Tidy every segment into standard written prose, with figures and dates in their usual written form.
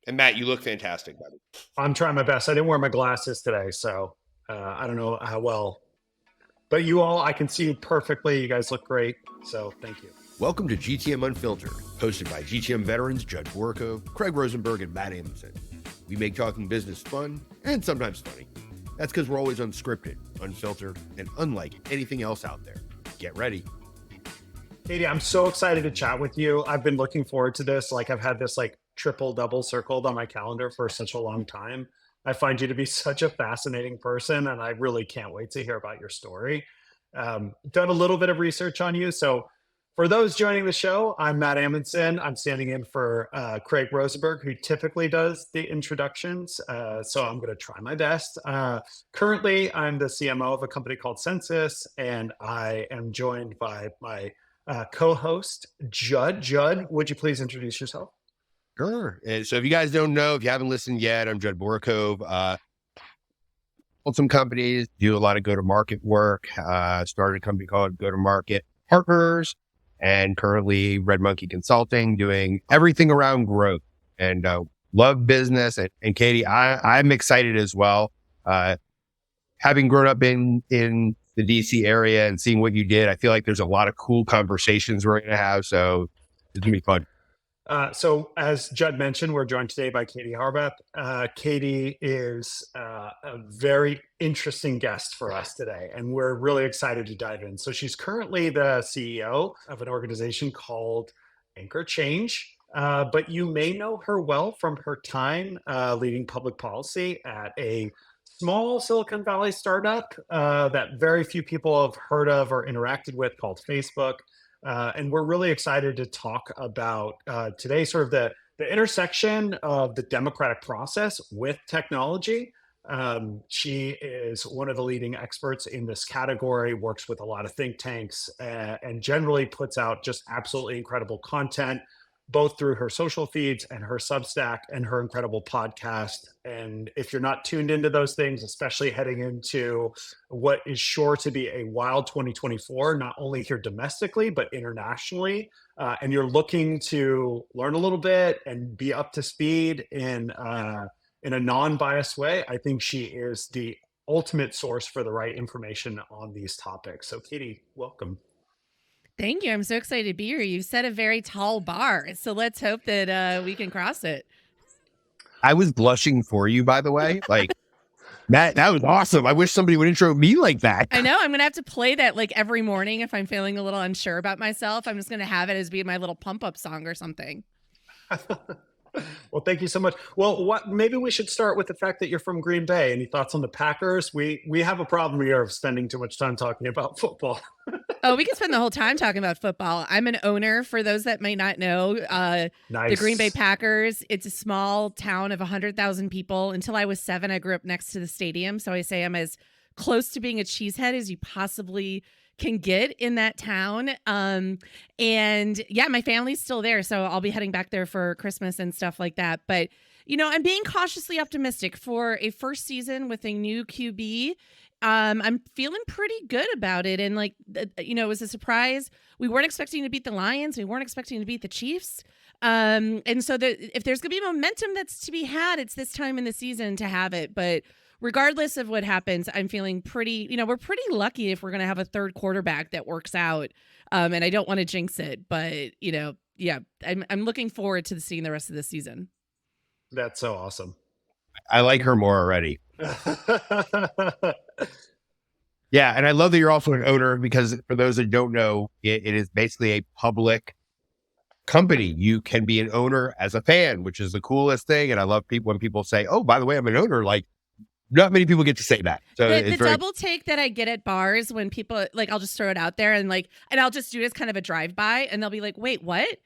And Matt, you look fantastic, buddy. I'm trying my best. I didn't wear my glasses today, so I don't know how well. But you all, I can see you perfectly. You guys look great. So thank you. Welcome to GTM Unfiltered, hosted by GTM veterans Judd, Borakove, Craig Rosenberg, and Matt Amundson. We make talking business fun and sometimes funny. That's because we're always unscripted, unfiltered, and unlike anything else out there. Get ready. Katie, I'm so excited to chat with you. I've been looking forward to this. Like I've had this like triple double circled on my calendar for such a long time. I find you to be such a fascinating person, and I really can't wait to hear about your story. Done a little bit of research on you. So for those joining the show, I'm Matt Amundson. I'm standing in for Craig Rosenberg, who typically does the introductions. So I'm going to try my best. Currently, I'm the CMO of a company called Census, and I am joined by my co-host, Judd. Judd, would you please introduce yourself? Sure. And so if you guys don't know, if you haven't listened yet, I'm Judd Borakove. Built some companies, do a lot of go-to-market work. Started a company called Go-to-Market Partners, and currently Red Monkey Consulting, doing everything around growth. And love business. And Katie, I'm excited as well. Having grown up in the DC area and seeing what you did, I feel like there's a lot of cool conversations we're going to have. So it's going to be fun. So as Judd mentioned, we're joined today by Katie Harbath. Katie is a very interesting guest for us today, and we're really excited to dive in. So she's currently the CEO of an organization called Anchor Change, but you may know her well from her time leading public policy at a small Silicon Valley startup that very few people have heard of or interacted with called Facebook. And we're really excited to talk about today sort of the intersection of the democratic process with technology. She is one of the leading experts in this category, works with a lot of think tanks, and generally puts out just absolutely incredible content, both through her social feeds and her Substack and her incredible podcast. And if you're not tuned into those things, especially heading into what is sure to be a wild 2024, not only here domestically, but internationally, and you're looking to learn a little bit and be up to speed in a non-biased way, I think she is the ultimate source for the right information on these topics. So Katie, welcome. Thank you. I'm so excited to be here. You've set a very tall bar, so let's hope that we can cross it. I was blushing for you, by the way. Like, Matt, that was awesome. I wish somebody would intro me like that. I know. I'm going to have to play that like every morning if I'm feeling a little unsure about myself. I'm just going to have it as being my little pump-up song or something. Well, thank you so much. Well, maybe we should start with the fact that you're from Green Bay. Any thoughts on the Packers? We have a problem here of spending too much time talking about football. Oh, we can spend the whole time talking about football. I'm an owner, for those that may not know, Nice. the Green Bay Packers. It's a small town of 100,000 people. Until I was 7, I grew up next to the stadium. So I say I'm as close to being a cheesehead as you possibly can get in that town. And yeah, my family's still there. So I'll be heading back there for Christmas and stuff like that. But, you know, I'm being cautiously optimistic for a first season with a new QB. I'm feeling pretty good about it. And like, you know, it was a surprise. We weren't expecting to beat the Lions. We weren't expecting to beat the Chiefs. And so if there's going to be momentum that's to be had, it's this time in the season to have it. But regardless of what happens, I'm feeling pretty, you know, we're pretty lucky if we're going to have a third quarterback that works out. And I don't want to jinx it, but you know, yeah, I'm looking forward to seeing the rest of the season. That's so awesome. I like her more already. Yeah, and I love that you're also an owner, because for those that don't know, it is basically a public company. You can be an owner as a fan, which is the coolest thing. And I love people when people say, "Oh, by the way, I'm an owner." Like, not many people get to say that. So the double take that I get at bars when people like, I'll just throw it out there and I'll just do it as kind of a drive-by, and they'll be like, "Wait, what?"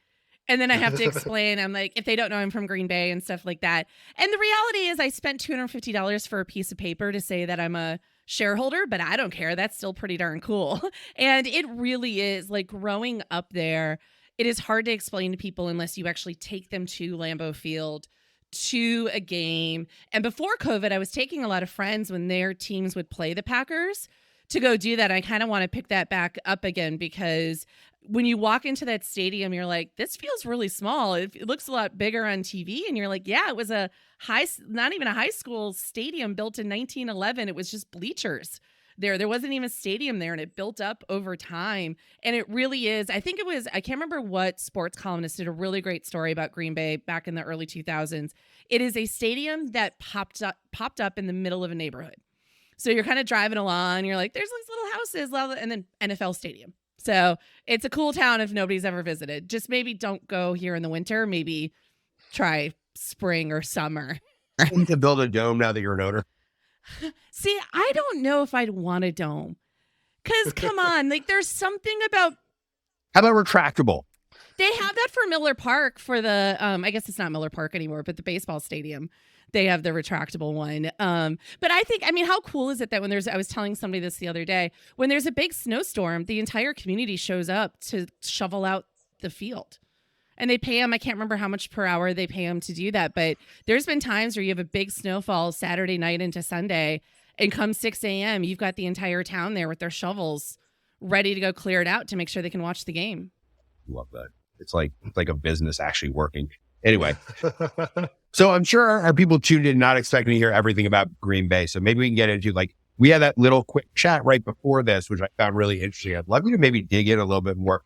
And then I have to explain. I'm like, if they don't know I'm from Green Bay and stuff like that. And the reality is I spent $250 for a piece of paper to say that I'm a shareholder, but I don't care. That's still pretty darn cool. And it really is, like, growing up there, it is hard to explain to people unless you actually take them to Lambeau Field, to a game. And before COVID, I was taking a lot of friends when their teams would play the Packers to go do that. I kind of want to pick that back up again because when you walk into that stadium, you're like, this feels really small. It looks a lot bigger on TV. And you're like, yeah, it was not even a high school stadium built in 1911. It was just bleachers there. There wasn't even a stadium there, and it built up over time. And it really is. I can't remember what sports columnist did a really great story about Green Bay back in the early 2000s. It is a stadium that popped up in the middle of a neighborhood. So you're kind of driving along, you're like, there's these little houses, and then NFL stadium. So it's a cool town if nobody's ever visited. Just maybe don't go here in the winter. Maybe try spring or summer. I need to build a dome now that you're an owner. See, I don't know if I'd want a dome. Because come on, like there's something about. How about retractable? They have that for Miller Park for the, I guess it's not Miller Park anymore, but the baseball stadium. They have the retractable one. But how cool is it that I was telling somebody this the other day, when there's a big snowstorm, the entire community shows up to shovel out the field. And they pay them, I can't remember how much per hour they pay them to do that. But there's been times where you have a big snowfall Saturday night into Sunday, and come 6 a.m., you've got the entire town there with their shovels ready to go clear it out to make sure they can watch the game. Love that. It's like a business actually working. Anyway. So I'm sure our people tuned in not expecting to hear everything about Green Bay. So maybe we can get into we had that little quick chat right before this, which I found really interesting. I'd love you to maybe dig in a little bit more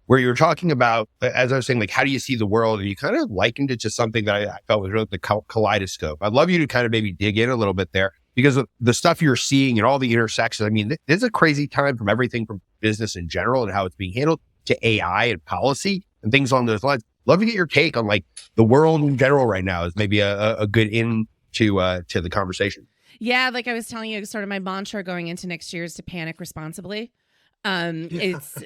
where you were talking about, as I was saying, how do you see the world? And you kind of likened it to something that I felt was really the kaleidoscope. I'd love you to kind of maybe dig in a little bit there, because of the stuff you're seeing and all the intersections. I mean, this is a crazy time from everything from business in general and how it's being handled to AI and policy and things along those lines. Love to get your take on the world in general right now is maybe a good to the conversation. Yeah, like I was telling you, sort of my mantra going into next year is to panic responsibly. It's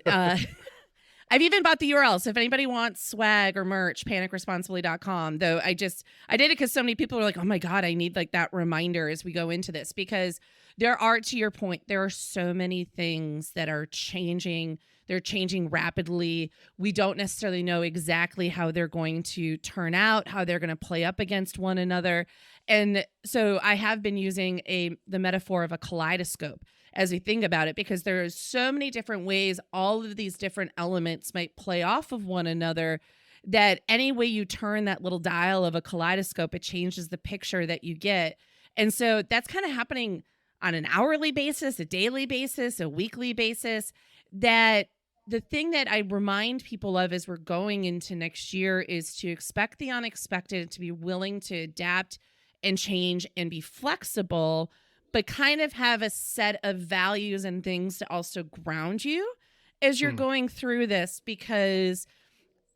I've even bought the URL. So if anybody wants swag or merch, panicresponsibly.com. Though I did it because so many people are like, oh my God, I need that reminder as we go into this, because there are, to your point, there are so many things that are changing. They're changing rapidly. We don't necessarily know exactly how they're going to turn out, how they're going to play up against one another. And so I have been using the metaphor of a kaleidoscope as we think about it, because there are so many different ways all of these different elements might play off of one another, that any way you turn that little dial of a kaleidoscope, it changes the picture that you get. And so that's kind of happening on an hourly basis, a daily basis, a weekly basis. That the thing that I remind people of as we're going into next year is to expect the unexpected, to be willing to adapt and change and be flexible, but kind of have a set of values and things to also ground you as you're going through this. Because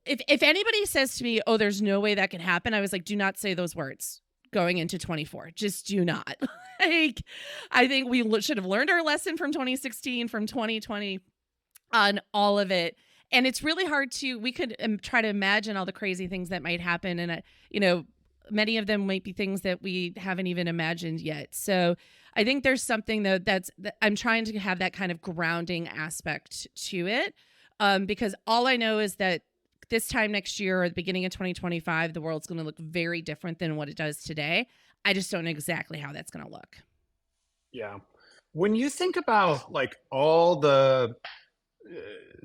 if anybody says to me, oh, there's no way that could happen, I was like, do not say those words going into 24. Just do not. I think we should have learned our lesson from 2016, from 2020 on all of it. And it's really hard we could try to imagine all the crazy things that might happen. And, many of them might be things that we haven't even imagined yet. So I think there's something though I'm trying to have that kind of grounding aspect to it. Because all I know is that this time next year or the beginning of 2025, the world's going to look very different than what it does today. I just don't know exactly how that's going to look. Yeah. When you think about all the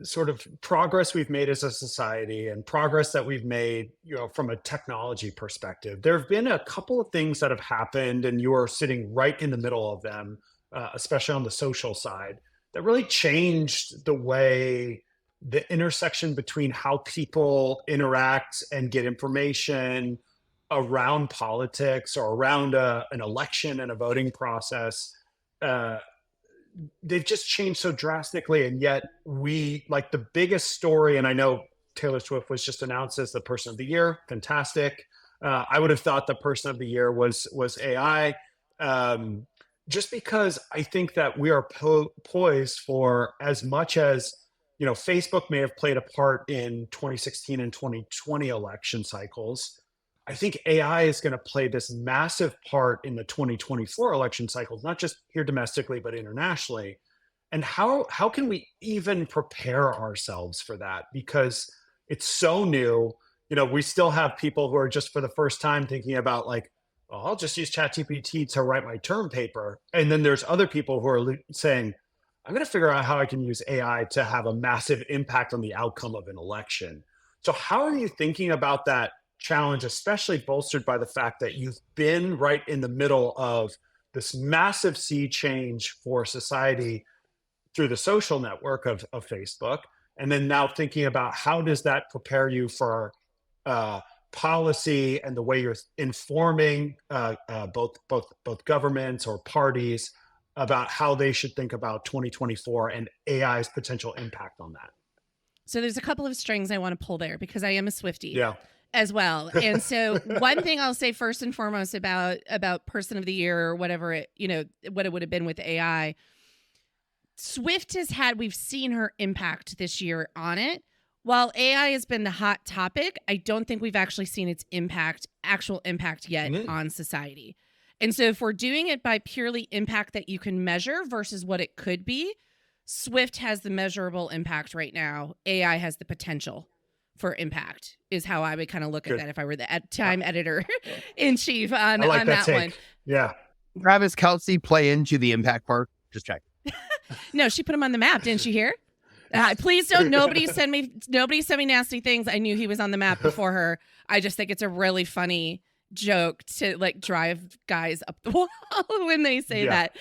sort of progress we've made as a society and progress that we've made, from a technology perspective, there have been a couple of things that have happened, and you are sitting right in the middle of them, especially on the social side, that really changed the way the intersection between how people interact and get information around politics or around an election and a voting process. They've just changed so drastically. And yet the biggest story, and I know Taylor Swift was just announced as the person of the year. Fantastic. I would have thought the person of the year was AI. Just because I think that we are poised for, as much as, Facebook may have played a part in 2016 and 2020 election cycles, I think AI is going to play this massive part in the 2024 election cycles, not just here domestically, but internationally. And how can we even prepare ourselves for that? Because it's so new. We still have people who are just for the first time thinking about I'll just use ChatGPT to write my term paper. And then there's other people who are saying, I'm going to figure out how I can use AI to have a massive impact on the outcome of an election. So, how are you thinking about that challenge, especially bolstered by the fact that you've been right in the middle of this massive sea change for society through the social network of Facebook, and then now thinking about how does that prepare you for uh, policy and the way you're informing both governments or parties about how they should think about 2024 and AI's potential impact on that. So there's a couple of strings I want to pull there because I am a Swiftie. Yeah. As well. And so one thing I'll say first and foremost about person of the year or whatever it, what it would have been with AI, Swift we've seen her impact this year on it. While AI has been the hot topic, I don't think we've actually seen its actual impact yet on society. And so if we're doing it by purely impact that you can measure versus what it could be, Swift has the measurable impact right now. AI has the potential for impact is how I would kind of look at that if I were the time editor in chief on that one. Yeah. Travis Kelce play into the impact part? Just check. No, she put him on the map. Didn't you hear? Please don't. Nobody send me nasty things. I knew he was on the map before her. I just think it's a really funny joke to like drive guys up the wall when they say that.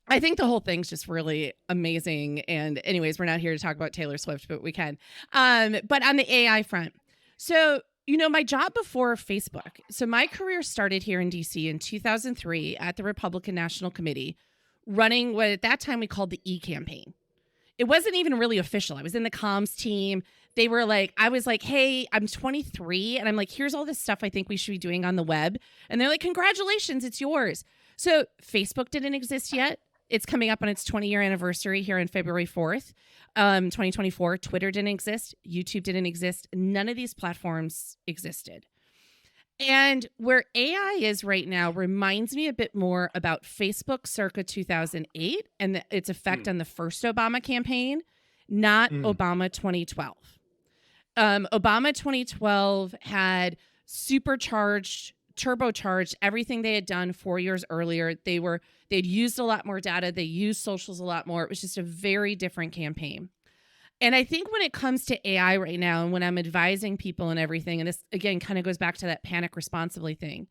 I think the whole thing's just really amazing. And anyways, we're not here to talk about Taylor Swift, but we can. But on the AI front. So, my job before Facebook. So my career started here in DC in 2003 at the Republican National Committee, running what at that time we called the E-campaign. It wasn't even really official. I was in the comms team. They were like, I was like, hey, I'm 23. And I'm like, here's all this stuff I think we should be doing on the web. And they're like, congratulations, it's yours. So Facebook didn't exist yet. It's coming up on its 20-year anniversary here on February 4th, 2024. Twitter didn't exist. YouTube didn't exist. None of these platforms existed. And where AI is right now reminds me a bit more about Facebook circa 2008 and its effect on the first Obama campaign, not Obama 2012. Obama 2012 had turbocharged everything they had done 4 years earlier. They'd used a lot more data. They used socials a lot more. It was just a very different campaign. And I think when it comes to AI right now, and when I'm advising people and everything, and this again kind of goes back to that panic responsibly thing,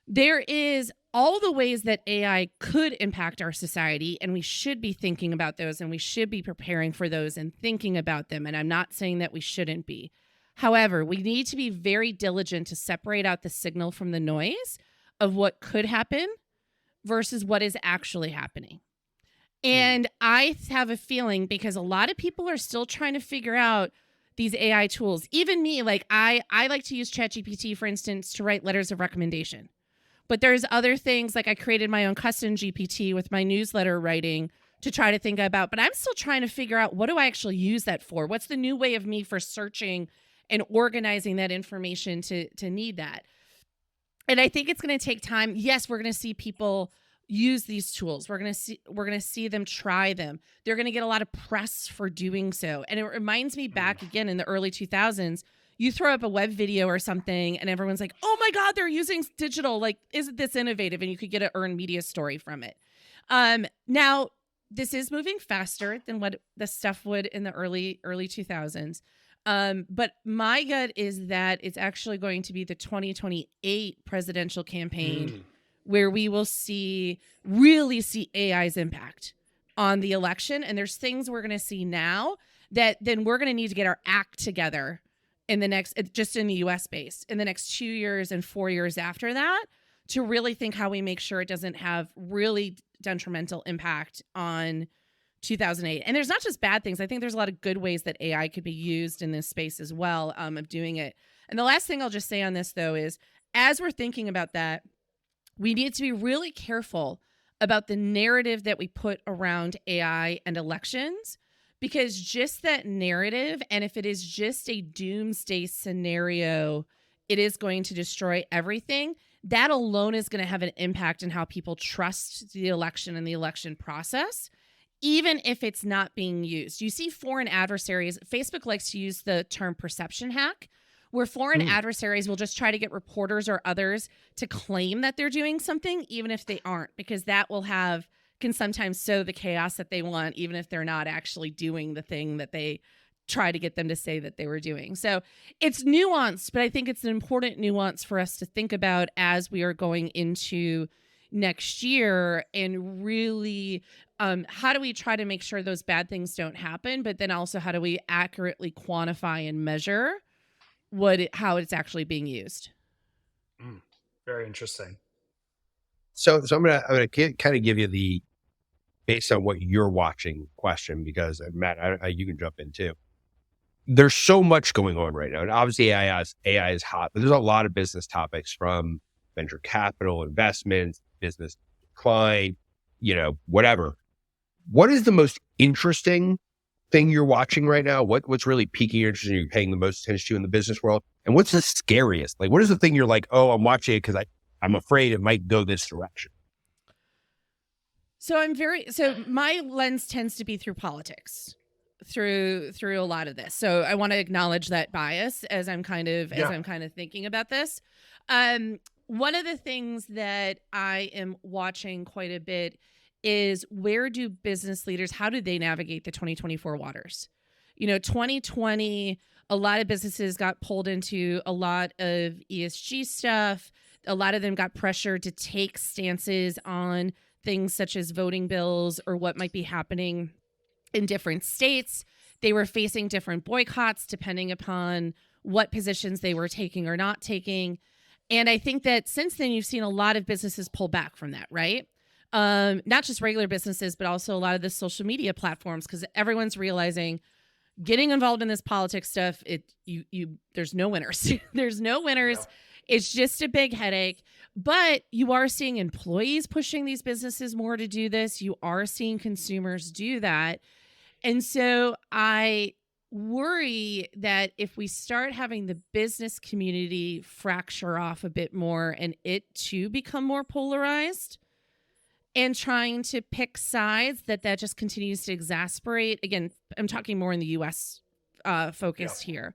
there is all the ways that AI could impact our society, and we should be thinking about those, and we should be preparing for those and thinking about them. And I'm not saying that we shouldn't be. However, we need to be very diligent to separate out the signal from the noise of what could happen versus what is actually happening. And I have a feeling, because a lot of people are still trying to figure out these AI tools. Even me, like I like to use ChatGPT, for instance, to write letters of recommendation. But there's other things, like I created my own custom GPT with my newsletter writing to try to think about. But I'm still trying to figure out, what do I actually use that for? What's the new way of me for searching and organizing that information to need that? And I think it's going to take time. Yes, we're going to see people use these tools. We're going to see them try them. They're going to get a lot of press for doing so. And it reminds me back again in the early 2000s, you throw up a web video or something and everyone's like, oh my God, they're using digital. Like, isn't this innovative? And you could get an earned media story from it. Now, this is moving faster than what the stuff would in the early 2000s. But my gut is that it's actually going to be the 2028 presidential campaign where we will really see AI's impact on the election. And there's things we're going to see now that then we're going to need to get our act together in the next, just in the US base, in the next 2 years and 4 years after that, to really think how we make sure it doesn't have really detrimental impact on 2008. And there's not just bad things. I think there's a lot of good ways that AI could be used in this space as well, of doing it. And the last thing I'll just say on this, though, is as we're thinking about that, we need to be really careful about the narrative that we put around AI and elections, because just that narrative, and if it is just a doomsday scenario, it is going to destroy everything. That alone is going to have an impact on how people trust the election and the election process, even if it's not being used. You see foreign adversaries. Facebook likes to use the term perception hack, where foreign adversaries will just try to get reporters or others to claim that they're doing something, even if they aren't, because that will have can sometimes sow the chaos that they want, even if they're not actually doing the thing that they try to get them to say that they were doing. So it's nuanced, but I think it's an important nuance for us to think about as we are going into next year, and really how do we try to make sure those bad things don't happen, but then also how do we accurately quantify and measure how it's actually being used. Very interesting. So I'm gonna kind of give you the, based on what you're watching, question, because Matt, you can jump in too. There's so much going on right now, and obviously AI is hot, but there's a lot of business topics, from venture capital investments, business decline, whatever. What is the most interesting thing you're watching right now? What's really piquing your interest and you're paying the most attention to in the business world? And what's the scariest? Like, what is the thing you're like, oh, I'm watching it because I'm afraid it might go this direction? So my lens tends to be through politics, through a lot of this. So I want to acknowledge that bias as I'm kind of thinking about this. One of the things that I am watching quite a bit is, where do business leaders, how do they navigate the 2024 waters? 2020, a lot of businesses got pulled into a lot of ESG stuff. A lot of them got pressured to take stances on things such as voting bills or what might be happening in different states. They were facing different boycotts depending upon what positions they were taking or not taking. And I think that since then, you've seen a lot of businesses pull back from that, right? Not just regular businesses, but also a lot of the social media platforms, because everyone's realizing getting involved in this politics stuff, there's no winners. There's no winners. Yeah. It's just a big headache. But you are seeing employees pushing these businesses more to do this. You are seeing consumers do that. And so I worry that if we start having the business community fracture off a bit more and it too become more polarized and trying to pick sides, that just continues to exasperate. Again, I'm talking more in the U.S. Focus here.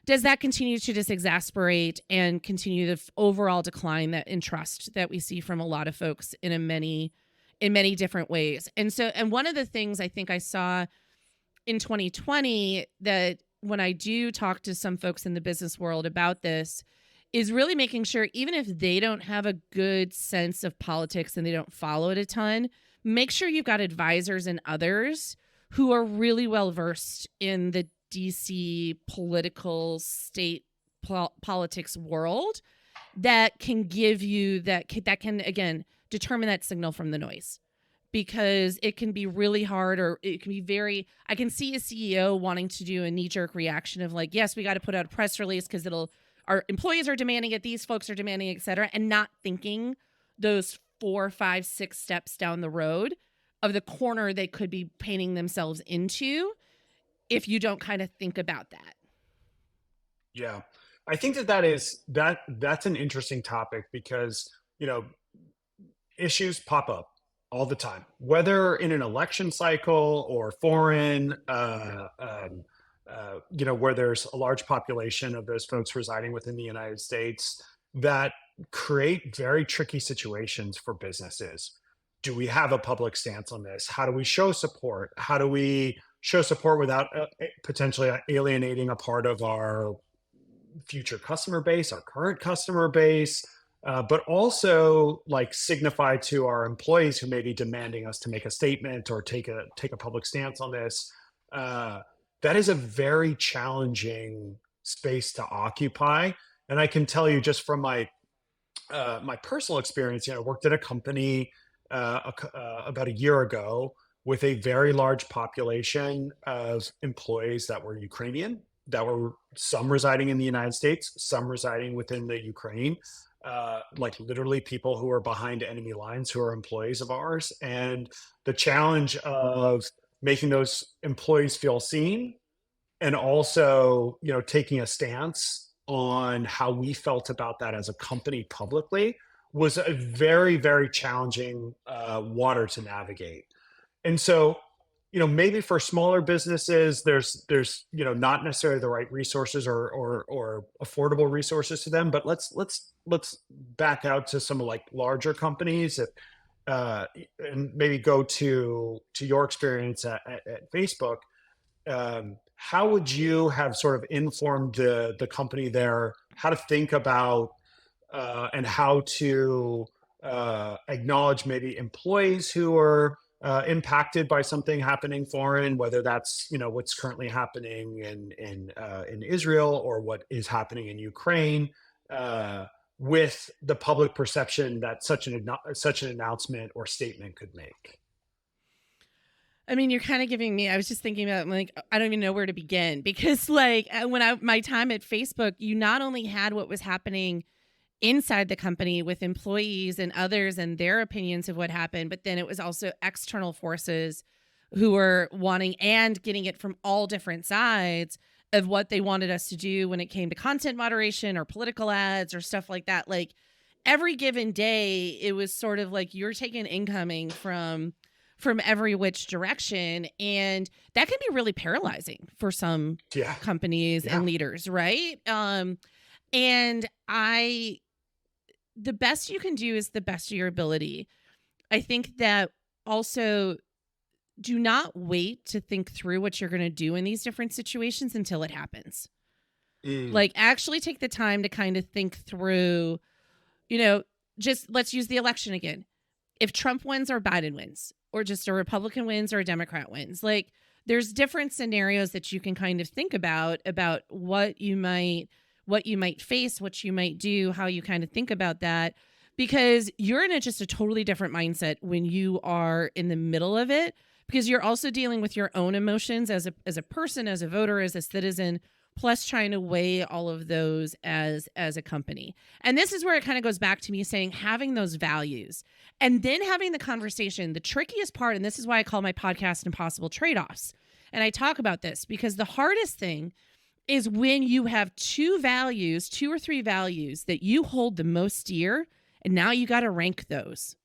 Does that continue to just exasperate and continue the overall decline in trust that we see from a lot of folks in many different ways? And one of the things I think I saw in 2020, that when I do talk to some folks in the business world about this, is really making sure, even if they don't have a good sense of politics and they don't follow it a ton, make sure you've got advisors and others who are really well versed in the DC political state politics world, that can give you that can, again, determine that signal from the noise. Because it can be really hard, or it can be I can see a CEO wanting to do a knee-jerk reaction of like, yes, we got to put out a press release because our employees are demanding it, these folks are demanding it, et cetera, and not thinking those 4, 5, 6 steps down the road of the corner they could be painting themselves into if you don't kind of think about that. Yeah, I think that's an interesting topic, because, issues pop up all the time, whether in an election cycle or foreign, where there's a large population of those folks residing within the United States, that create very tricky situations for businesses. Do we have a public stance on this? How do we show support? How do we show support without potentially alienating a part of our future customer base, our current customer base? But also like signify to our employees who may be demanding us to make a statement or take a public stance on this. That is a very challenging space to occupy. And I can tell you just from my personal experience, I worked at a company about a year ago with a very large population of employees that were Ukrainian, that were some residing in the United States, some residing within the Ukraine. Like literally people who are behind enemy lines who are employees of ours. And the challenge of making those employees feel seen, and also, taking a stance on how we felt about that as a company publicly, was a very, very challenging water to navigate. And so, maybe for smaller businesses, there's not necessarily the right resources or affordable resources to them. But let's back out to some like larger companies. and maybe go to your experience at Facebook, how would you have sort of informed the company there how to think about and how to acknowledge maybe employees who are impacted by something happening foreign, whether that's what's currently happening in Israel or what is happening in Ukraine, with the public perception that such an announcement or statement could make? I mean, you're kind of giving me, I was just thinking about, like, I don't even know where to begin because, like, my time at Facebook, you not only had what was happening inside the company with employees and others and their opinions of what happened, but then it was also external forces who were wanting and getting it from all different sides of what they wanted us to do when it came to content moderation or political ads or stuff like that. Like, every given day, it was sort of like you're taking incoming from every which direction, and that can be really paralyzing for some Yeah. companies Yeah. and leaders, right? And the best you can do is the best of your ability. I think that also, do not wait to think through what you're going to do in these different situations until it happens. Like, actually take the time to kind of think through, just let's use the election again. If Trump wins or Biden wins, or just a Republican wins or a Democrat wins, like, there's different scenarios that you can kind of think about what you might face, what you might do, how you kind of think about that, because you're in just a totally different mindset when you are in the middle of it, because you're also dealing with your own emotions as a person, as a voter, as a citizen, plus trying to weigh all of those as a company. And this is where it kind of goes back to me saying having those values and then having the conversation. The trickiest part, and this is why I call my podcast Impossible Trade-Offs. And I talk about this because the hardest thing is when you have two or three values that you hold the most dear, and now you got to rank those.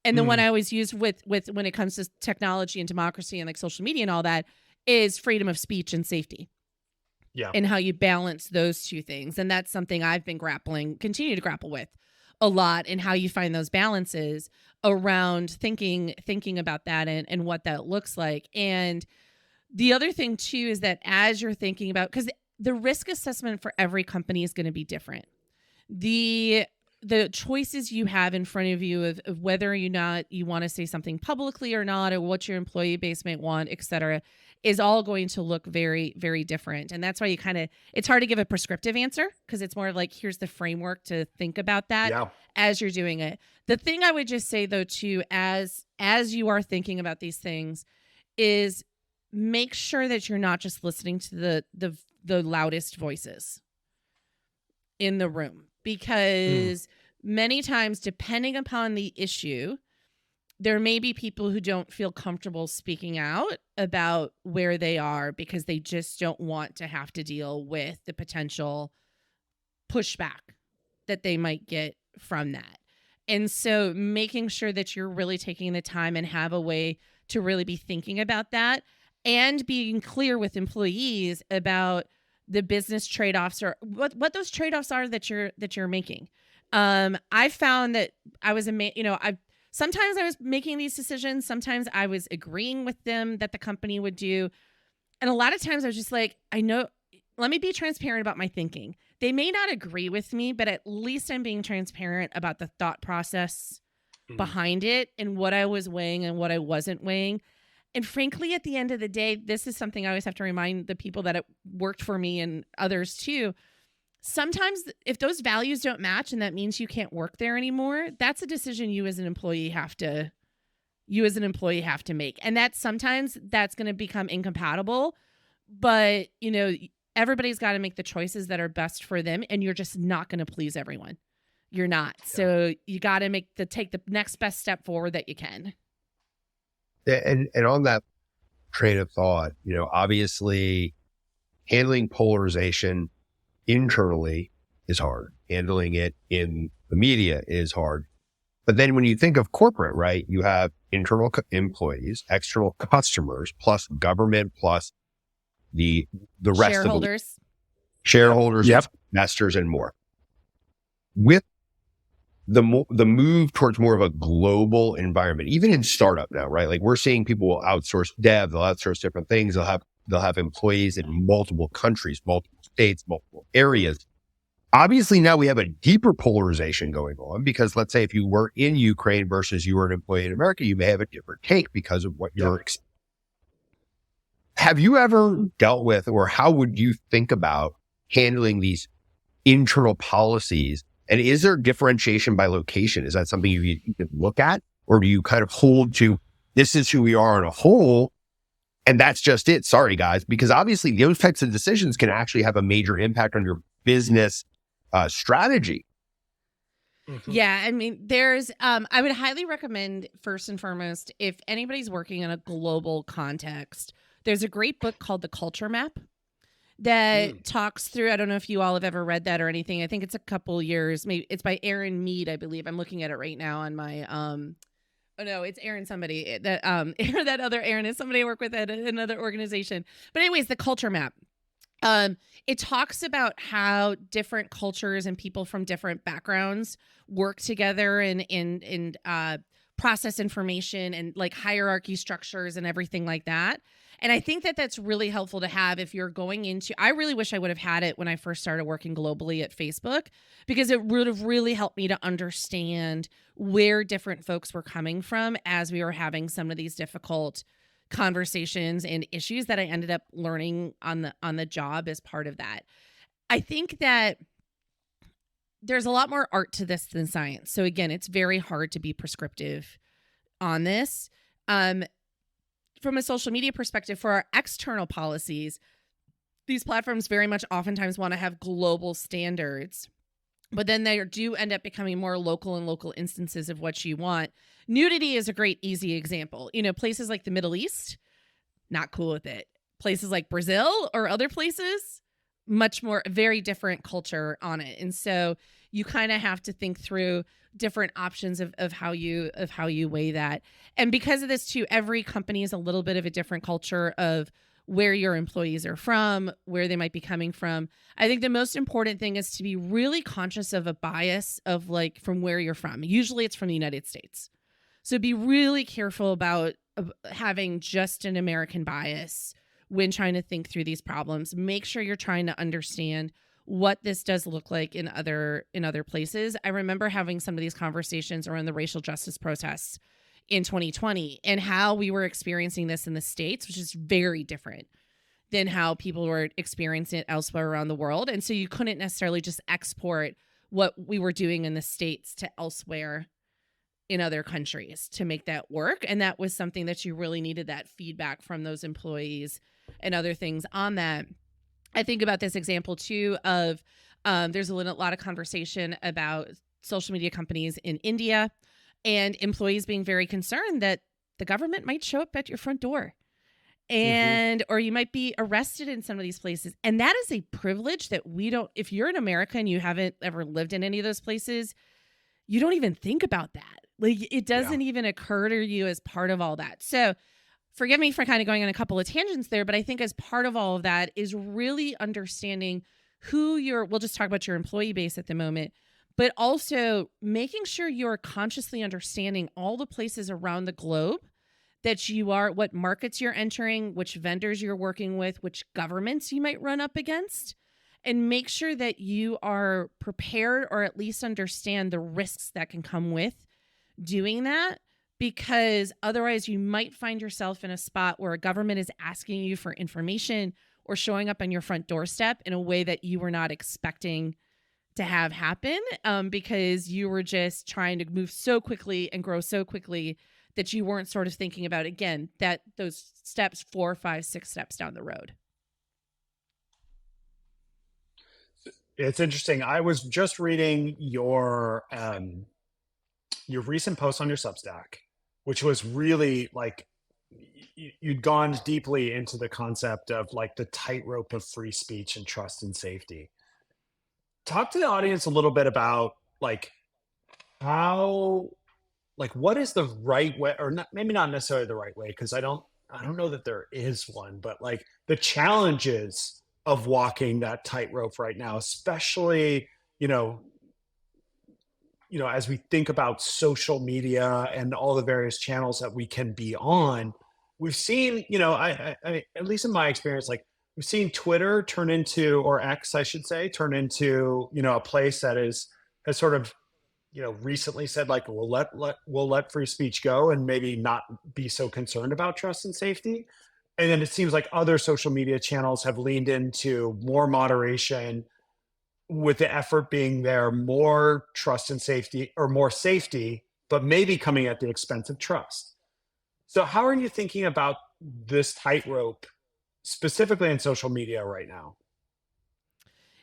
And the one I always use with when it comes to technology and democracy and like social media and all that is freedom of speech and safety. Yeah. And how you balance those two things. And that's something I've been continue to grapple with a lot, and how you find those balances around thinking about that and what that looks like. And the other thing too is that as you're thinking about, because the risk assessment for every company is going to be different. The choices you have in front of you of whether or not you want to say something publicly or not, or what your employee base might want, et cetera, is all going to look very, very different. And that's why it's hard to give a prescriptive answer, because it's more like, here's the framework to think about that as you're doing it. The thing I would just say though, too, as you are thinking about these things, is make sure that you're not just listening to the loudest voices in the room, because many times, depending upon the issue, there may be people who don't feel comfortable speaking out about where they are because they just don't want to have to deal with the potential pushback that they might get from that. And so making sure that you're really taking the time and have a way to really be thinking about that, and being clear with employees about the business trade-offs, or what those trade-offs are that you're making. I found that sometimes I was making these decisions. Sometimes I was agreeing with them that the company would do. And a lot of times I was just like, I know, let me be transparent about my thinking. They may not agree with me, but at least I'm being transparent about the thought process behind it and what I was weighing and what I wasn't weighing. And frankly, at the end of the day, this is something I always have to remind the people that it worked for me and others too. Sometimes if those values don't match and that means you can't work there anymore, that's a decision you as an employee have to make. And sometimes that's going to become incompatible, but everybody's got to make the choices that are best for them, and you're just not going to please everyone. You're not. Yeah. So you got to take the next best step forward that you can. And on that train of thought, obviously handling polarization internally is hard. Handling it in the media is hard. But then when you think of corporate, right, you have internal employees, external customers, plus government, plus the rest shareholders. Of shareholders, investors, and more. With the move towards more of a global environment, even in startup now, right? Like we're seeing people will outsource dev, they'll outsource different things. They'll have employees in multiple countries, multiple states, multiple areas. Obviously now we have a deeper polarization going on because let's say if you were in Ukraine versus you were an employee in America, you may have a different take because of what you're Have you ever dealt with, or how would you think about handling these internal policies? And is there differentiation by location? Is that something you can look at? Or do you kind of hold to, this is who we are in a whole, and that's just it? Sorry, guys, because obviously those types of decisions can actually have a major impact on your business strategy. Mm-hmm. Yeah, I mean, there's, I would highly recommend, first and foremost, if anybody's working in a global context, there's a great book called The Culture Map that talks through, I don't know if you all have ever read that or anything. I think it's a couple years, maybe it's by Aaron Mead, I believe. I'm looking at it right now on my, oh no, it's Aaron somebody that, that other Aaron is somebody I work with at another organization. But anyways, The Culture Map. It talks about how different cultures and people from different backgrounds work together and process information and like hierarchy structures and everything like that. And I think that that's really helpful to have if you're going into, I really wish I would have had it when I first started working globally at Facebook, because it would have really helped me to understand where different folks were coming from as we were having some of these difficult conversations and issues that I ended up learning on the job as part of that. I think that there's a lot more art to this than science. So again, it's very hard to be prescriptive on this. From a social media perspective, for our external policies, these platforms very much oftentimes want to have global standards, but then they do end up becoming more local and local instances of what you want. Nudity is a great, easy example. You know, places like the Middle East, not cool with it. Places like Brazil or other places, much more, very different culture on it. And so you kind of have to think through different options of how you weigh that. And because of this too, every company is a little bit of a different culture of where your employees are from, where they might be coming from. I think the most important thing is to be really conscious of a bias of like from where you're from. Usually it's from the United States. So be really careful about having just an American bias when trying to think through these problems. Make sure you're trying to understand what this does look like in other places. I remember having some of these conversations around the racial justice protests in 2020 and how we were experiencing this in the States, which is very different than how people were experiencing it elsewhere around the world. And so you couldn't necessarily just export what we were doing in the States to elsewhere in other countries to make that work. And that was something that you really needed, that feedback from those employees and other things on that. I think about this example too of there's a lot of conversation about social media companies in India and employees being very concerned that the government might show up at your front door and or you might be arrested in some of these places. And that is a privilege that we don't, if you're in America and you haven't ever lived in any of those places, you don't even think about that. Like it doesn't even occur to you as part of all that. So forgive me for kind of going on a couple of tangents there, but I think as part of all of that is really understanding who we'll just talk about your employee base at the moment, but also making sure you're consciously understanding all the places around the globe that you are, what markets you're entering, which vendors you're working with, which governments you might run up against, and make sure that you are prepared or at least understand the risks that can come with doing that. Because otherwise you might find yourself in a spot where a government is asking you for information or showing up on your front doorstep in a way that you were not expecting to have happen because you were just trying to move so quickly and grow so quickly that you weren't sort of thinking about, again, that those steps 4, 5, 6 steps down the road. It's interesting. I was just reading your recent post on your Substack, which was really like you'd gone deeply into the concept of like the tightrope of free speech and trust and safety. Talk to the audience a little bit about like how, like what is the right way, or not, maybe not necessarily the right way, because I don't know that there is one, but like the challenges of walking that tightrope right now, especially, you know, as we think about social media and all the various channels that we can be on, we've seen, I at least in my experience, like we've seen Twitter turn into, or X, I should say, turn into, a place that has sort of, recently said like, we'll let free speech go and maybe not be so concerned about trust and safety. And then it seems like other social media channels have leaned into more moderation, with the effort being there, more trust and safety, or more safety, but maybe coming at the expense of trust. So how are you thinking about this tightrope specifically in social media right now?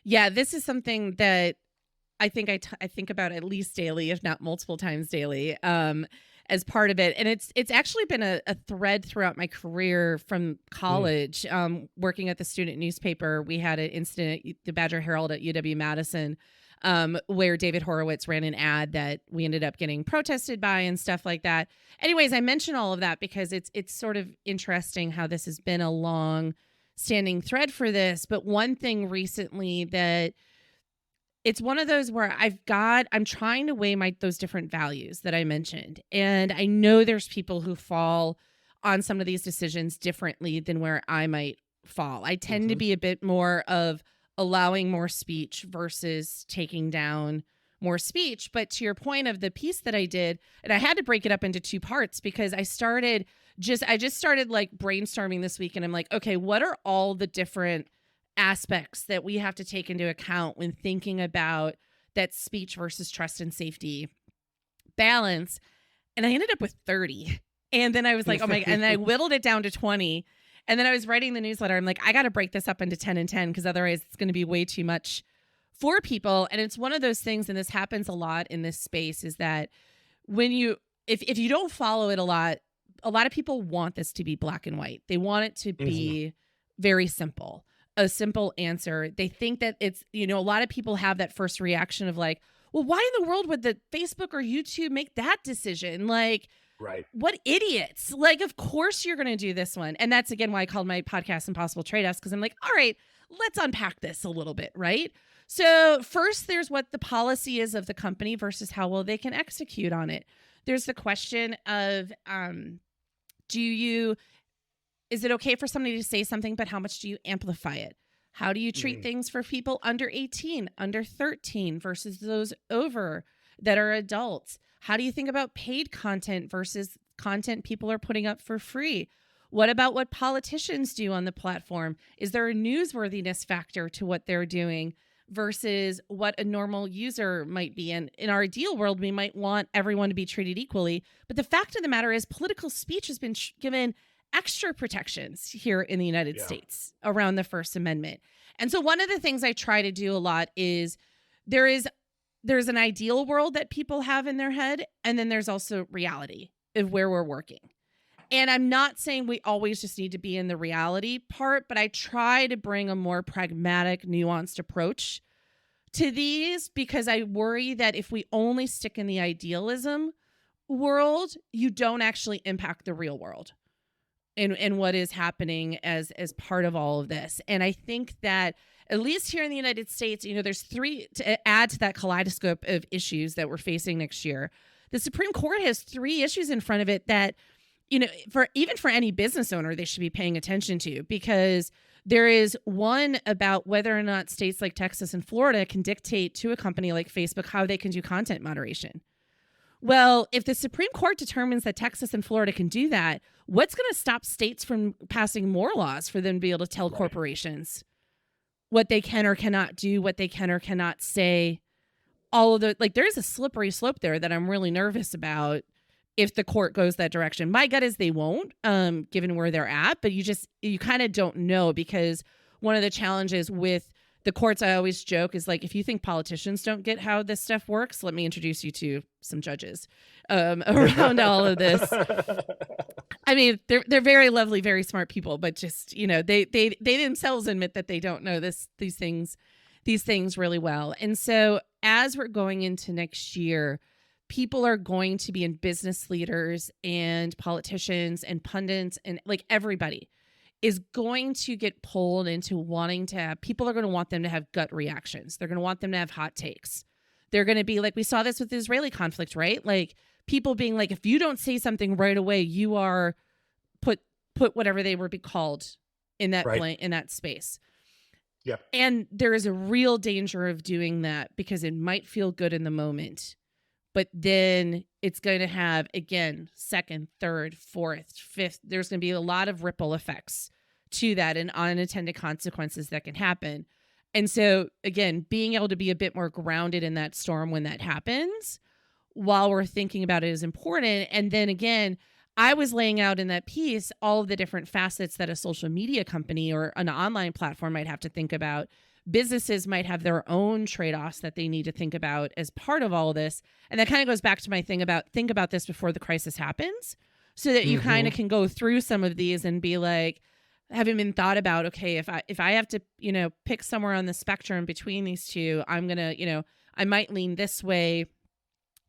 Yeah, this is something that I think I think about at least daily, if not multiple times daily, as part of it. And it's actually been a thread throughout my career from college. Working at the student newspaper, we had an incident at the Badger Herald at UW-Madison, where David Horowitz ran an ad that we ended up getting protested by and stuff like that. Anyways, I mention all of that because it's sort of interesting how this has been a long standing thread for this. But one thing recently that it's one of those where I'm trying to weigh those different values that I mentioned. And I know there's people who fall on some of these decisions differently than where I might fall. I tend to be a bit more of allowing more speech versus taking down more speech. But to your point of the piece that I did, and I had to break it up into two parts because I just started like brainstorming this week, and I'm like, okay, what are all the different aspects that we have to take into account when thinking about that speech versus trust and safety balance? And I ended up with 30. And then I was like, oh my, and then I whittled it down to 20. And then I was writing the newsletter. I'm like, I got to break this up into 10 and 10 because otherwise it's going to be way too much for people. And it's one of those things, and this happens a lot in this space, is that when if you don't follow it a lot of people want this to be black and white. They want it to be very simple. A simple answer. They think that it's, a lot of people have that first reaction of like, well, why in the world would the Facebook or YouTube make that decision? Like, right. What idiots? Like, of course you're going to do this one. And that's, again, why I called my podcast Impossible Trade-offs, because I'm like, all right, let's unpack this a little bit, right? So first, there's what the policy is of the company versus how well they can execute on it. There's the question of, is it okay for somebody to say something, but how much do you amplify it? How do you treat things for people under 18, under 13 versus those over that are adults? How do you think about paid content versus content people are putting up for free? What about what politicians do on the platform? Is there a newsworthiness factor to what they're doing versus what a normal user might be? And in our ideal world, we might want everyone to be treated equally. But the fact of the matter is political speech has been given extra protections here in the United States around the First Amendment. And so one of the things I try to do a lot is there's an ideal world that people have in their head, and then there's also reality of where we're working. And I'm not saying we always just need to be in the reality part, but I try to bring a more pragmatic, nuanced approach to these, because I worry that if we only stick in the idealism world, you don't actually impact the real world. And what is happening as part of all of this. And I think that at least here in the United States, there's three, to add to that kaleidoscope of issues that we're facing next year. The Supreme Court has 3 issues in front of it that, for any business owner, they should be paying attention to, because there is one about whether or not states like Texas and Florida can dictate to a company like Facebook how they can do content moderation. Well, if the Supreme Court determines that Texas and Florida can do that, what's going to stop states from passing more laws for them to be able to tell corporations what they can or cannot do, what they can or cannot say? All of the, there's a slippery slope there that I'm really nervous about if the court goes that direction. My gut is they won't, given where they're at, but you kind of don't know, because one of the challenges with the courts, I always joke, is like, if you think politicians don't get how this stuff works, let me introduce you to some judges around all of this. I mean, they're very lovely, very smart people, but just, they themselves admit that they don't know these things really well. And so as we're going into next year, people are going to be, in business leaders and politicians and pundits and everybody is going to get pulled into wanting to have, people are going to want them to have gut reactions. They're going to want them to have hot takes. They're going to be like, we saw this with the Israeli conflict, right? Like people being like, if you don't say something right away, you are put whatever they were be called in that in that space. Yep. And there is a real danger of doing that because it might feel good in the moment, but then it's going to have, again, second, third, fourth, fifth. There's going to be a lot of ripple effects to that and unintended consequences that can happen. And so, again, being able to be a bit more grounded in that storm when that happens while we're thinking about it is important. And then again, I was laying out in that piece all of the different facets that a social media company or an online platform might have to think about. Businesses might have their own trade-offs that they need to think about as part of all of this. And that kind of goes back to my thing about think about this before the crisis happens so that you kind of can go through some of these and be like, having been thought about, okay, if I have to, pick somewhere on the spectrum between these two, I'm going to, I might lean this way.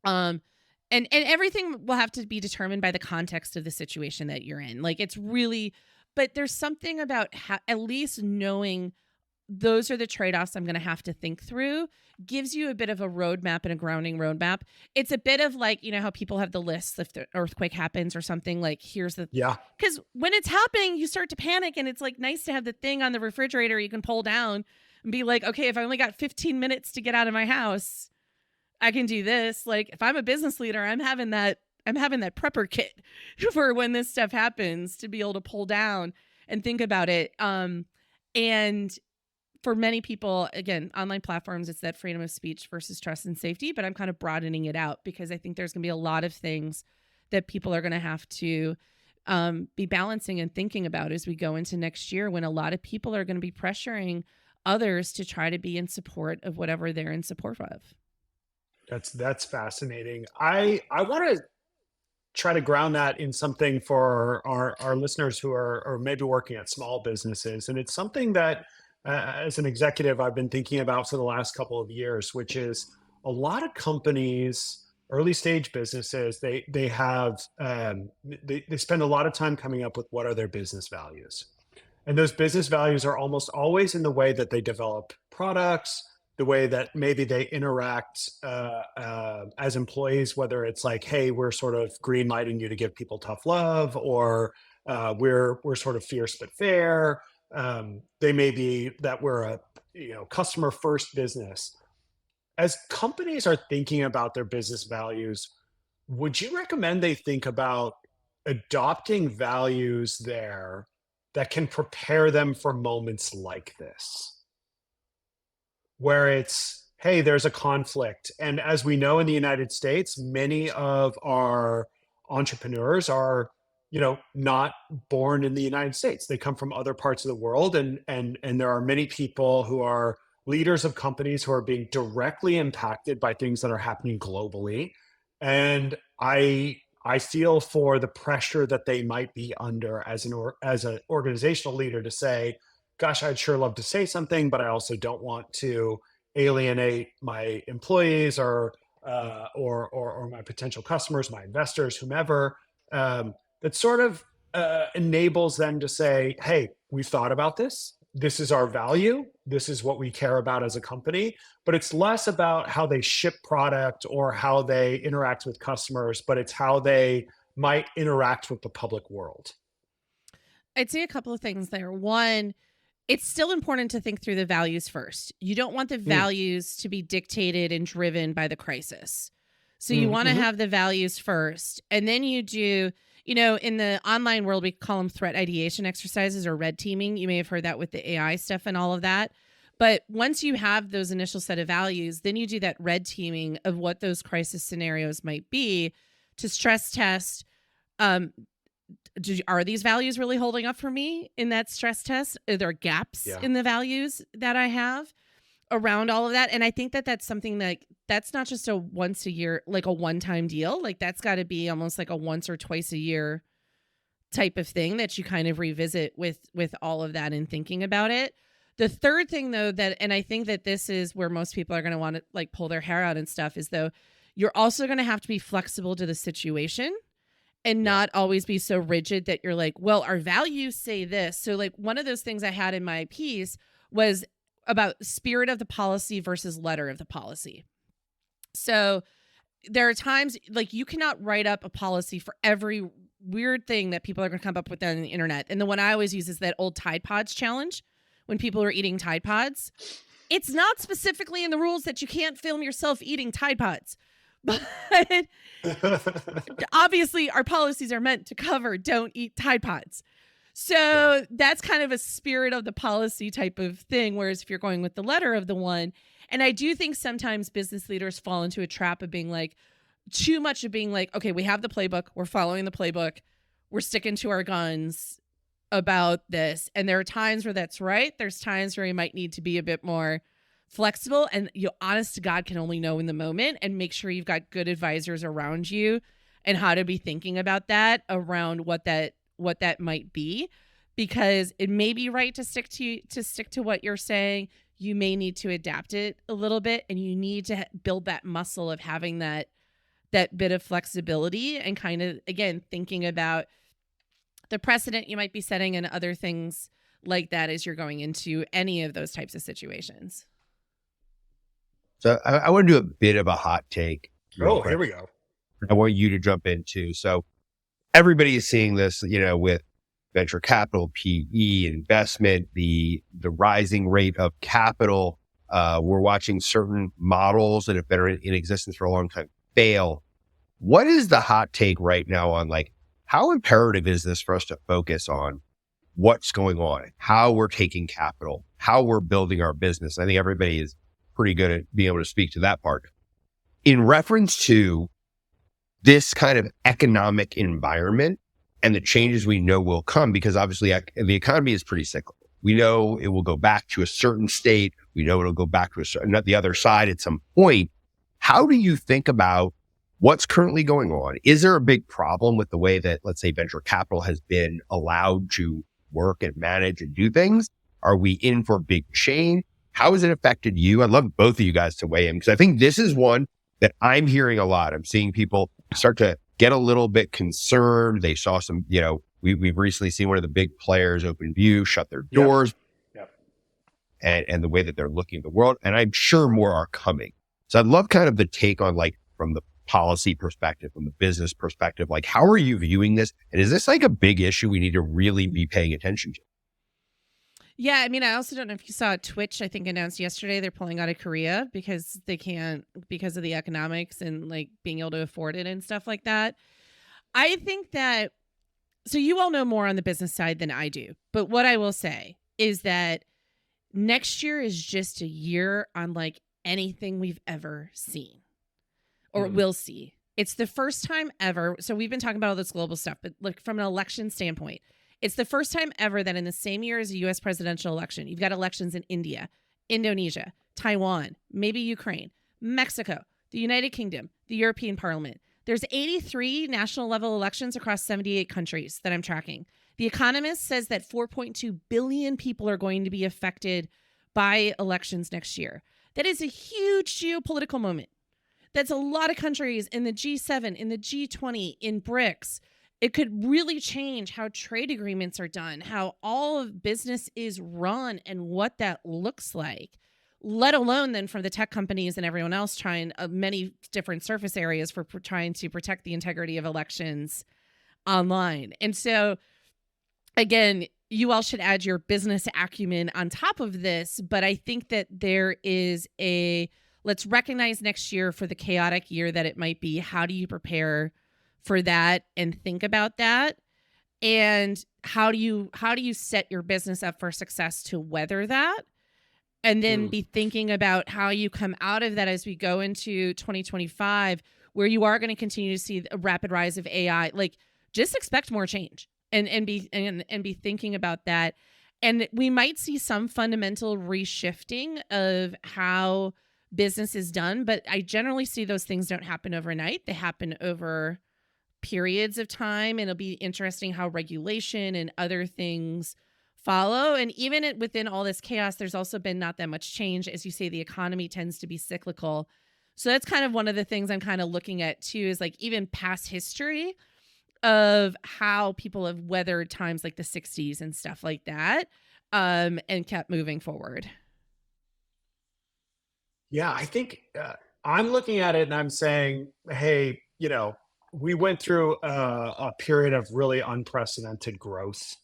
And everything will have to be determined by the context of the situation that you're in. Like it's really, but there's something about at least knowing those are the trade-offs I'm going to have to think through gives you a bit of a roadmap and a grounding roadmap. It's a bit of like, how people have the lists if the earthquake happens or something like here's the, because when it's happening, you start to panic and it's like nice to have the thing on the refrigerator you can pull down and be like, okay, if I only got 15 minutes to get out of my house, I can do this. Like if I'm a business leader, I'm having that prepper kit for when this stuff happens to be able to pull down and think about it. And for many people, again, online platforms, it's that freedom of speech versus trust and safety, but I'm kind of broadening it out because I think there's going to be a lot of things that people are going to have to be balancing and thinking about as we go into next year when a lot of people are going to be pressuring others to try to be in support of whatever they're in support of. That's fascinating. I want to try to ground that in something for our listeners who are maybe working at small businesses. And it's something that as an executive, I've been thinking about for the last couple of years, which is a lot of companies, early stage businesses, they spend a lot of time coming up with what are their business values. And those business values are almost always in the way that they develop products, the way that maybe they interact as employees, whether it's like, hey, we're sort of green lighting you to give people tough love, or we're sort of fierce but fair. They may be that we're a customer first business. As companies are thinking about their business values, would you recommend they think about adopting values there that can prepare them for moments like this? Where it's, hey, there's a conflict. And as we know in the United States, many of our entrepreneurs are, not born in the United States. They come from other parts of the world. And there are many people who are leaders of companies who are being directly impacted by things that are happening globally. And I feel for the pressure that they might be under as an organizational leader to say, gosh, I'd sure love to say something, but I also don't want to alienate my employees or my potential customers, my investors, whomever. That sort of enables them to say, hey, we've thought about this. This is our value. This is what we care about as a company. But it's less about how they ship product or how they interact with customers, but it's how they might interact with the public world. I'd say a couple of things there. One, it's still important to think through the values first. You don't want the values to be dictated and driven by the crisis. So you want to have the values first. And then you do, in the online world, we call them threat ideation exercises or red teaming. You may have heard that with the AI stuff and all of that. But once you have those initial set of values, then you do that red teaming of what those crisis scenarios might be to stress test. Are these values really holding up for me in that stress test? Are there gaps in the values that I have around all of that? And I think that that's something that's not just a once a year, like a one-time deal. Like that's got to be almost like a once or twice a year type of thing that you kind of revisit with all of that and thinking about it. The third thing though, and I think that this is where most people are going to want to like pull their hair out and stuff is though, you're also going to have to be flexible to the situation. And not always be so rigid that you're like, well, our values say this. So like one of those things I had in my piece was about spirit of the policy versus letter of the policy. So there are times like you cannot write up a policy for every weird thing that people are going to come up with on the internet. And the one I always use is that old Tide Pods challenge when people are eating Tide Pods. It's not specifically in the rules that you can't film yourself eating Tide Pods. But obviously our policies are meant to cover don't eat Tide Pods. So that's kind of a spirit of the policy type of thing. Whereas if you're going with the letter of the one, and I do think sometimes business leaders fall into a trap of being like, too much of being like, okay, we have the playbook. We're following the playbook. We're sticking to our guns about this. And there are times where that's right. There's times where you might need to be a bit more flexible, and you honest to God can only know in the moment, and make sure you've got good advisors around you and how to be thinking about that around what that might be, because it may be right to stick to what you're saying. You may need to adapt it a little bit, and you need to build that muscle of having that bit of flexibility and kind of, again, thinking about the precedent you might be setting and other things like that as you're going into any of those types of situations. So I want to do a bit of a hot take. Oh, here we go. I want you to jump into. So everybody is seeing this, with venture capital, PE, investment, the rising rate of capital. We're watching certain models that have been in existence for a long time fail. What is the hot take right now on like, how imperative is this for us to focus on what's going on, how we're taking capital, how we're building our business? I think everybody is pretty good at being able to speak to that part. In reference to this kind of economic environment and the changes we know will come, because obviously the economy is pretty cyclical. We know it will go back to a certain state. We know it'll go back to the other side at some point. How do you think about what's currently going on? Is there a big problem with the way that, let's say, venture capital has been allowed to work and manage and do things? Are we in for a big change? How has it affected you? I'd love both of you guys to weigh in, because I think this is one that I'm hearing a lot. I'm seeing people start to get a little bit concerned. They saw some, we've recently seen one of the big players, OpenView, shut their doors. Yep. And the way that they're looking at the world. And I'm sure more are coming. So I'd love kind of the take on, like, from the policy perspective, from the business perspective, like, how are you viewing this? And is this like a big issue we need to really be paying attention to? Yeah, I mean, I also don't know if you saw Twitch, I think, announced yesterday they're pulling out of Korea because they can't, because of the economics and like being able to afford it and stuff like that. I think that, so you all know more on the business side than I do, but what I will say is that next year is just a year unlike anything we've ever seen or will see. It's the first time ever. So we've been talking about all this global stuff, but like from an election standpoint, it's the first time ever that in the same year as a U.S. presidential election, you've got elections in India, Indonesia, Taiwan, maybe Ukraine, Mexico, the United Kingdom, the European Parliament. There's 83 national level elections across 78 countries that I'm tracking. The Economist says that 4.2 billion people are going to be affected by elections next year. That is a huge geopolitical moment. That's a lot of countries in the G7, in the G20, in BRICS. It could really change how trade agreements are done, how all of business is run, and what that looks like, let alone then from the tech companies and everyone else trying many different surface areas for trying to protect the integrity of elections online. And so, again, you all should add your business acumen on top of this, but I think that there is let's recognize next year for the chaotic year that it might be. How do you prepare for that and think about that? And how do you set your business up for success to weather that? And then be thinking about how you come out of that as we go into 2025, where you are going to continue to see a rapid rise of AI. Like, just expect more change and be thinking about that. And we might see some fundamental reshifting of how business is done, but I generally see those things don't happen overnight. They happen over periods of time, and it'll be interesting how regulation and other things follow. And even within all this chaos, there's also been not that much change. As you say, the economy tends to be cyclical. So that's kind of one of the things I'm kind of looking at too, is like even past history of how people have weathered times like the 60s and stuff like that, and kept moving forward. Yeah, I think I'm looking at it and I'm saying, hey, we went through a period of really unprecedented growth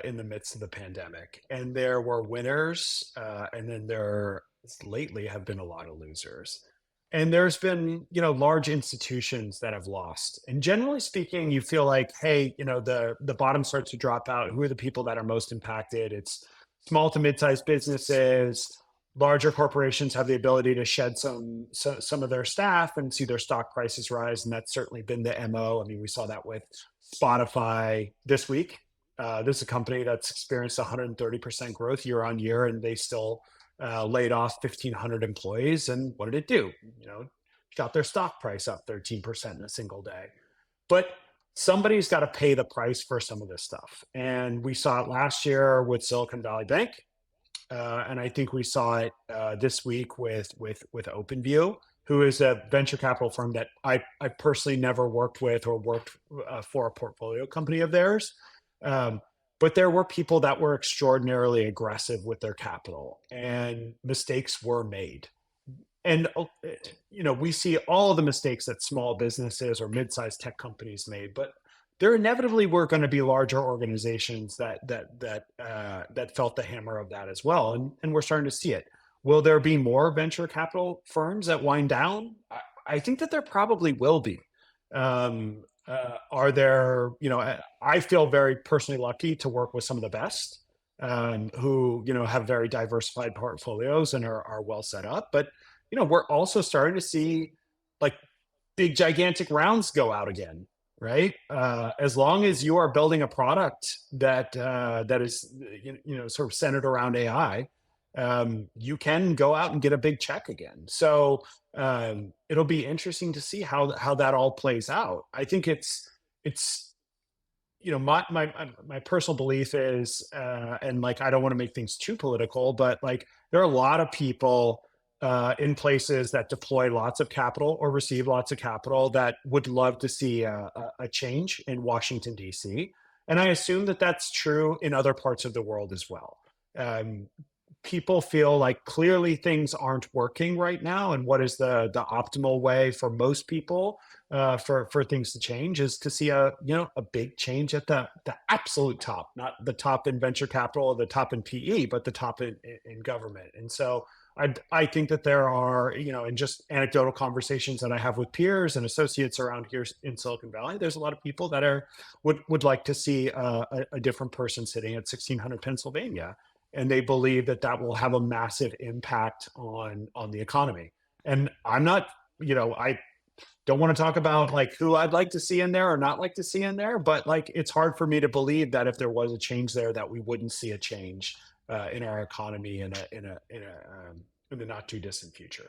in the midst of the pandemic, and there were winners, and then there lately have been a lot of losers. And there's been, large institutions that have lost. And generally speaking, you feel like, hey, the bottom starts to drop out. Who are the people that are most impacted? It's small to mid-sized businesses. Larger corporations have the ability to shed some of their staff and see their stock prices rise, and that's certainly been the MO. I mean, we saw that with Spotify this week. This is a company that's experienced 130% growth year on year, and they still laid off 1,500 employees. And what did it do? Shot their stock price up 13% in a single day. But somebody's got to pay the price for some of this stuff, and we saw it last year with Silicon Valley Bank. And I think we saw it this week with OpenView, who is a venture capital firm that I personally never worked with or worked for a portfolio company of theirs. But there were people that were extraordinarily aggressive with their capital, and mistakes were made. And we see all of the mistakes that small businesses or mid-sized tech companies made, but there inevitably were going to be larger organizations that felt the hammer of that as well, and we're starting to see it. Will there be more venture capital firms that wind down? I think that there probably will be. Are there? I feel very personally lucky to work with some of the best, who have very diversified portfolios and are well set up. But we're also starting to see like big gigantic rounds go out again. Right. As long as you are building a product that is, sort of centered around AI, you can go out and get a big check again. So it'll be interesting to see how that all plays out. I think it's my personal belief is, and like, I don't want to make things too political, but like there are a lot of people in places that deploy lots of capital or receive lots of capital that would love to see a change in Washington, D.C. And I assume that that's true in other parts of the world as well. People feel like clearly things aren't working right now. And what is the optimal way for most people for things to change is to see a big change at the absolute top, not the top in venture capital or the top in PE, but the top in government. And so I think that there are, in just anecdotal conversations that I have with peers and associates around here in Silicon Valley, there's a lot of people that would like to see a different person sitting at 1600 Pennsylvania, and they believe that will have a massive impact on the economy. And I'm not, I don't want to talk about like who I'd like to see in there or not like to see in there, but like it's hard for me to believe that if there was a change there, that we wouldn't see a change in our economy in the not too distant future.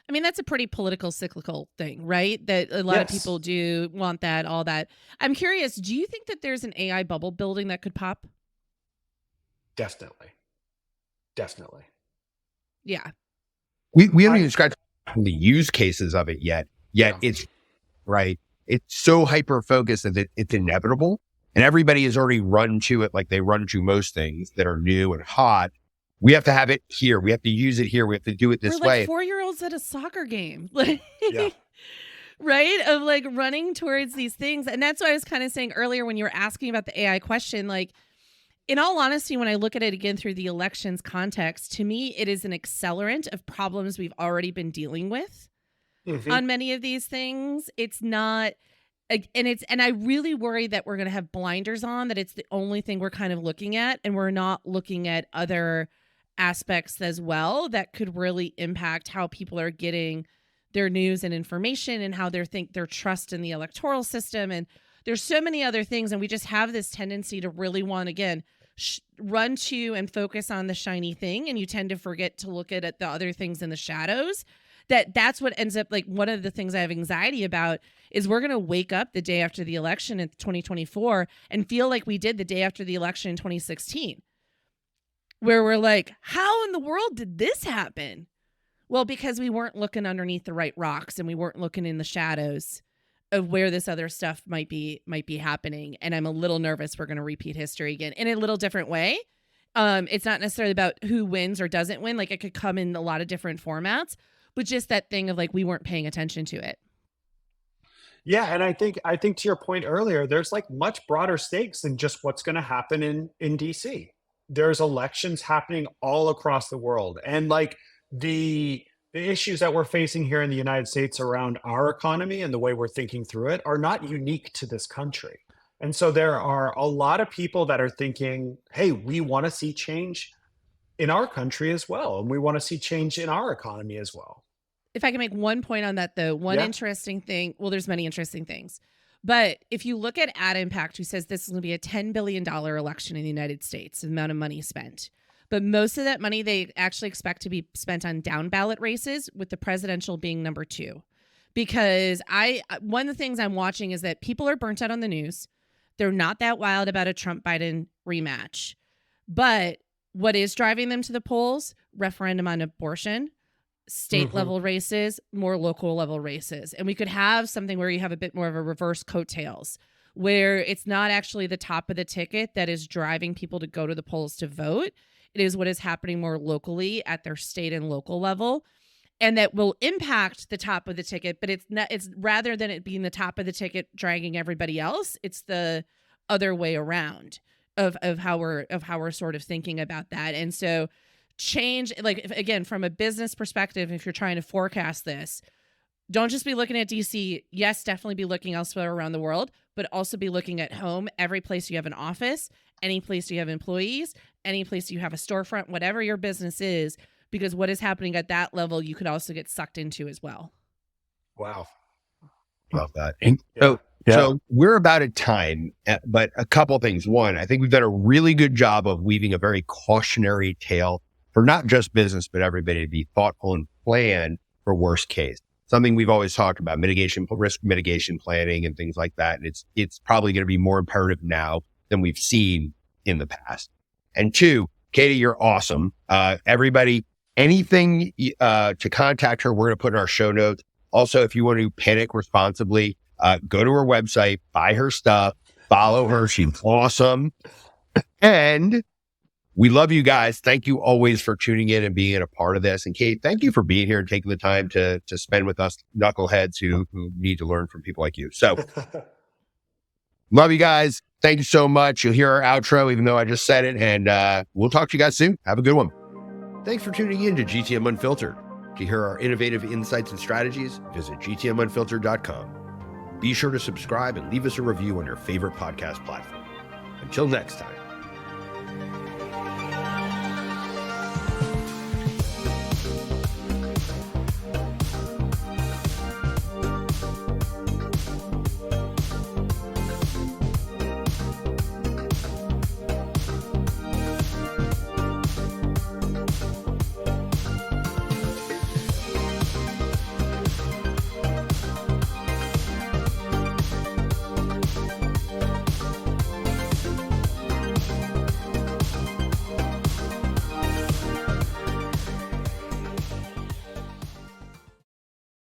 I mean, that's a pretty political cyclical thing, right? That a lot of people do want that, all that. I'm curious, do you think that there's an AI bubble building that could pop? Definitely. Yeah. We haven't even scratched the use cases of it yet. It's right. It's so hyper focused that it's inevitable. And everybody has already run to it like they run to most things that are new and hot. We have to have it here. We have to use it here. We have to do it this way. We're like 4-year-olds at a soccer game. Right? Of like running towards these things. And that's what I was kind of saying earlier when you were asking about the AI question. Like, in all honesty, when I look at it again through the elections context, to me, it is an accelerant of problems we've already been dealing with on many of these things. It's not... And I really worry that we're going to have blinders on, that it's the only thing we're kind of looking at, and we're not looking at other aspects as well that could really impact how people are getting their news and information and how their trust in the electoral system. And there's so many other things. And we just have this tendency to really want, again, run to and focus on the shiny thing. And you tend to forget to look at the other things in the shadows. That's what ends up, like, one of the things I have anxiety about is we're going to wake up the day after the election in 2024 and feel like we did the day after the election in 2016, where we're like, how in the world did this happen? Well, because we weren't looking underneath the right rocks and we weren't looking in the shadows of where this other stuff might be happening. And I'm a little nervous we're going to repeat history again in a little different way. It's not necessarily about who wins or doesn't win. Like, it could come in a lot of different formats. but just that thing of like, we weren't paying attention to it. Yeah, and I think to your point earlier, there's like much broader stakes than just what's going to happen in DC. There's elections happening all across the world, and like the issues that we're facing here in the United States around our economy and the way we're thinking through it are not unique to this country. And so there are a lot of people that are thinking, "Hey, we want to see change in our country as well, and we want to see change in our economy as well." If I can make one point on that, though, one Yeah. interesting thing, well, there's many interesting things, but if you look at Ad Impact, who says this is going to be a $10 billion election in the United States, the amount of money spent, but most of that money they actually expect to be spent on down ballot races, with the presidential being number 2. Because one of the things I'm watching is that people are burnt out on the news. They're not that wild about a Trump-Biden rematch. But what is driving them to the polls? Referendum on abortion, state level races, more local level races. And we could have something where you have a bit more of a reverse coattails, where it's not actually the top of the ticket that is driving people to go to the polls to vote. It is what is happening more locally at their state and local level. And that will impact the top of the ticket, but it's rather than it being the top of the ticket dragging everybody else, it's the other way around of how we're sort of thinking about that. And so change, like, again, from a business perspective, if you're trying to forecast this, don't just be looking at DC. Yes, definitely be looking elsewhere around the world, but also be looking at home, every place you have an office, any place you have employees, any place you have a storefront, whatever your business is, because what is happening at that level, you could also get sucked into as well. Wow. Love that. Yeah. So we're about at time, but a couple of things. One, I think we've done a really good job of weaving a very cautionary tale for not just business, but everybody to be thoughtful and plan for worst case. Something we've always talked about, risk mitigation planning and things like that. And it's probably going to be more imperative now than we've seen in the past. And 2, Katie, you're awesome. Everybody, anything to contact her, we're going to put in our show notes. Also, if you want to panic responsibly, go to her website, buy her stuff, follow her. She's awesome. And we love you guys. Thank you always for tuning in and being a part of this. And Kate, thank you for being here and taking the time to spend with us knuckleheads who need to learn from people like you. So love you guys. Thank you so much. You'll hear our outro, even though I just said it. And we'll talk to you guys soon. Have a good one. Thanks for tuning in to GTM Unfiltered. To hear our innovative insights and strategies, visit gtmunfiltered.com. Be sure to subscribe and leave us a review on your favorite podcast platform. Until next time.